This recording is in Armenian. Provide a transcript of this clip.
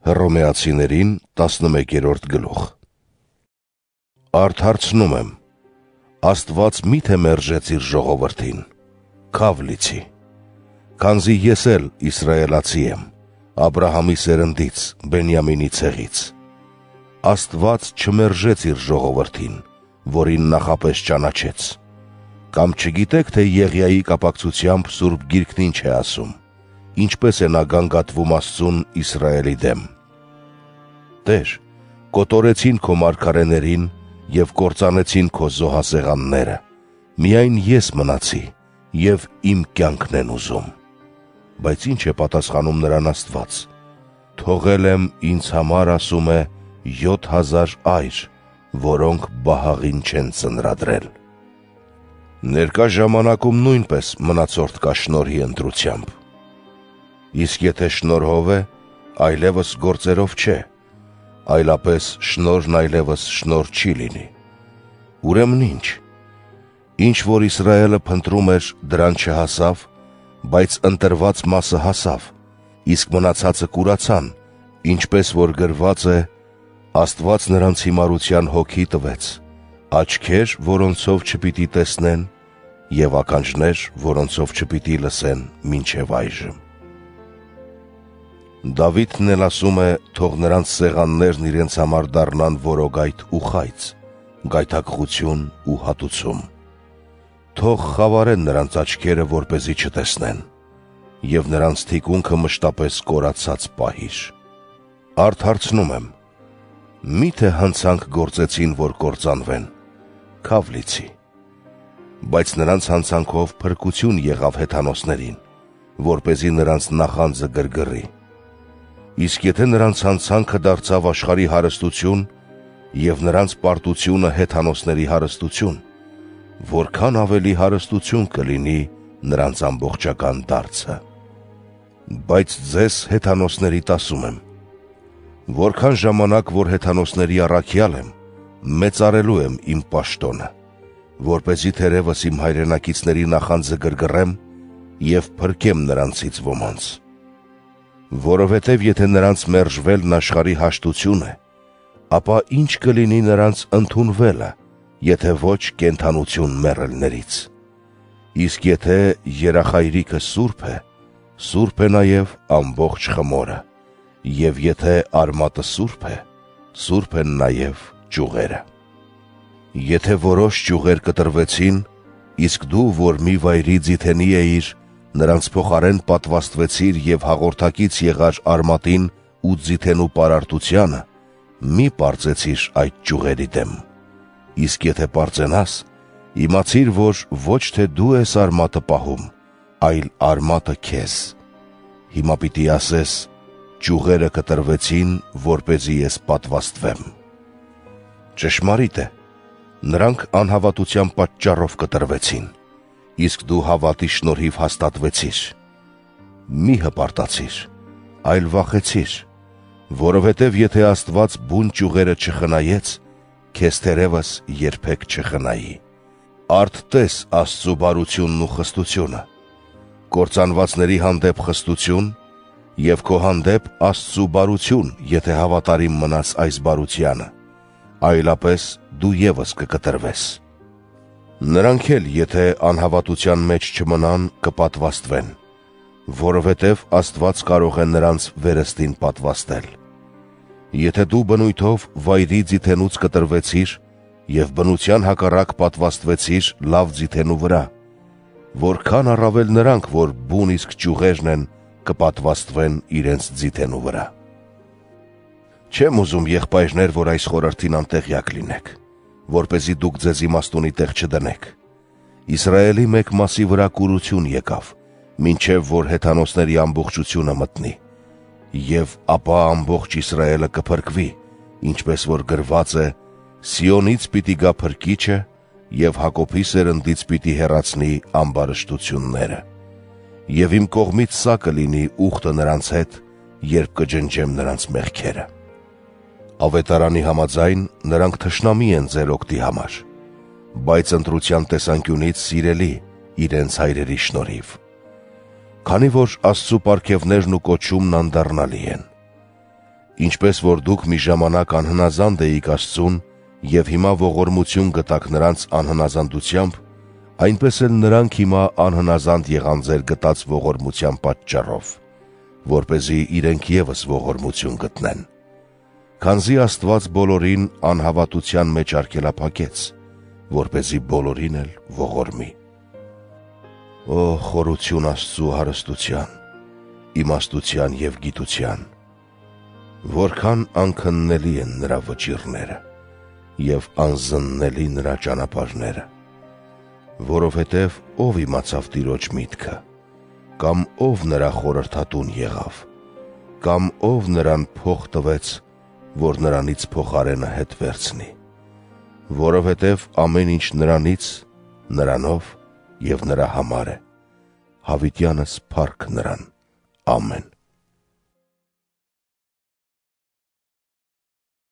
Հռոմեացիներին 11-րդ գլուխ։ Արդ հարցնում եմ, Աստված մի՞թե մերժեց իր ժողովրդին, քավ լիցի, քանզի ես էլ իսրայելացի եմ, Աբրահամի սերնդից, Բենյամինի ցեղից։ Աստված չմերժեց իր ժողովրդին, որին նախապես ճանաչեց։ Կամ չգիտեք, թե Եղիայի կապակցությամբ Սուրբ Գիրքն ինչ է ասում, ինչպես է նա գանգատվում Աստծուն Իսրայելի դեմ։ Տեր, կոտորեցին քո մարգարեներին և կործանեցին քո զոհասեղանները, միայն ես մնացի և իմ կյանքն են ուզում։ Բայց ինչ է պատասխանում նրան Աստված. թողել եմ ինձ համար, ասում է, 7000 այր, որոնք բահաղին չեն ծնրադրել։ Ներկա ժամանակում նույնպես մնացորդ կա շնորհի ընտրությամբ։ Իսկ եթե շնորհով է, այլևս գործերով չէ, այլապես շնորհն այլևս շնորհ չի լինի։ Ուրեմն ինչ։ Ինչ որ Իսրայելը փնտրում էր, դրան չհասավ, բայց ընտրված մասը հասավ, իսկ մնացածը կուրացան, ինչպես որ գրված է. Աստված նրանց հիմարության հոգի տվեց, աչքեր, որոնցով չպիտի տեսնեն, և ականջներ, որոնցով չպիտի լսեն մինչև այժմ։ Դավիթն էլ ասում է, թող նրանց սեղաններն իրենց համար դառնան որոգայթ ու խայծ, գայթակղություն ու հատուցում։ Թող խավարեն նրանց աչքերը, որպեսզի չտեսնեն, և նրանց թիկունքը մշտապես կորացած պահիր։ Արդ հարցնում եմ, մի՞թե հանցանք գործեցին, որ կործանվեն, քավ լիցի։ Բայց նրանց հանցանքով փրկություն եղավ հեթանոսներին, որպեսզի նրանց նախանձը գրգռի։ Իսկ եթե նրանց հանցանքը դարձավ աշխարհի հարստություն, և նրանց պարտությունը հեթանոսների հարստություն, որքան ավելի հարստություն կլինի նրանց ամբողջական դարձը։ Բայց ձեզ հեթանոսներիդ ասում եմ, որքան ժամանակ, որ հեթանոսների առաքյալ եմ, մեծարելու եմ իմ պաշտոնը, որպեսզի թերևս իմ հայրենակիցների նախանձը գրգռեմ և փրկեմ նրանցից ոմանց։ Որովհետև եթե նրանց մերժվելն աշխարհի հաշտություն է, ապա ինչ կլինի նրանց ընդունվելը, եթե ոչ կենդանություն մեռելներից։ Իսկ եթե երախայրիկը սուրբ է, սուրբ է նաև ամբողջ խմորը, և եթե արմատը սուրբ է, սուրբ են նաև ճյուղերը։ Եթե որոշ ճյուղեր կտրվեցին, իսկ դու, որ մի վայրի ձիթենի էիր, նրանց փոխարեն պատվաստվեցիր և հաղորդակից եղար արմատին ու ձիթենու պարարտությանը, մի պարծեցիր այդ ճյուղերի դեմ։ Իսկ եթե պարծենաս, իմացիր, որ ոչ թե դու ես արմատը պահում, այլ արմատը քեզ։ Հիմա պիտի ասես, ճյուղերը կտրվեցին, որպեսզի ես պատվաստվեմ։ Ճշմարիտ է, նրանք անհավատության պատճառով կտրվեցին, իսկ դու հավատի շնորհիվ հաստատվեցիր։ Մի հպարտացիր, այլ վախեցիր, որովհետև եթե Աստված բուն ճյուղերը չխնայեց, քեզ թերևս երբեք չխնայի։ Արդ տես Աստծու բարությունն ու խստությունը, կործանվածների հանդեպ խստություն և քո հանդեպ Աստծու բարություն, եթե հավատարիմ մնաս այս բարությանը, այլապես դու ևս կկտրվես։ Նրանք էլ, եթե անհավատության մեջ չմնան, կպատվաստվեն, որովհետև Աստված կարող է նրանց վերստին պատվաստել։ Եթե դու բնույթով վայրի ձիթենուց կտրվեցիր և բնության հակառակ պատվաստվեցիր լավ ձիթենու վրա, որքան առավել նրանք, որ բուն իսկ ճյուղերն են, կպատվաստվեն իրենց ձիթենու վրա։ Չեմ ուզում, եղբայրներ, որ այս խորհրդին անտեղյակ լինեք, որպեսզի դուք ձեզ իմաստունի տեղ չդնեք։ Իսրայելի մեկ մասի վրա կուրություն եկավ, մինչև որ հեթանոսների ամբողջությունը մտնի, և ապա ամբողջ Իսրայելը կփրկվի, ինչպես որ գրված է. Սիոնից պիտի գա փրկիչը, և Հակոբի սերնդից պիտի հեռացնի ամբարշտությունները։ Եվ իմ կողմից սա կլինի ուխտը նրանց հետ, երբ կջնջեմ նրանց մեղքերը։ Ավետարանի համաձայն նրանք թշնամի են ձեր օգտի համար, բայց ընտրության տեսանկյունից սիրելի իրենց հայրերի շնորհիվ։ Քանի որ Աստծու պարգևներն ու կոչումն անդառնալի են։ Ինչպես որ դուք մի ժամանակ անհնազանդ էիք Աստծուն և հիմա ողորմություն գտաք նրանց անհնազանդությամբ, այնպես էլ նրանք հիմա անհնազանդ եղան ձեր գտած ողորմության պատճառով, որպեսզի իրենք ևս ողորմություն գտնեն։ Քանզի Աստված բոլորին անհավատության մեջ արգելափակեց, որպեսզի բոլորին էլ ողորմի։ Օ խորություն Աստծու հարստության, իմաստության և գիտության, որքան անքննելի են նրա վճիռները և անզննելի նրա ճանապարհները, որովհետև ով իմացավ Տիրոջ միտքը, կամ ով նրա խորհրդատուն եղավ, կամ ով նրան փող տվեց, որ նրանից փոխարենը հետ վերցնի, որովհետև ամեն ինչ նրանից, նրանով և նրա համար է, հավիտյանս փառք նրան, ամեն։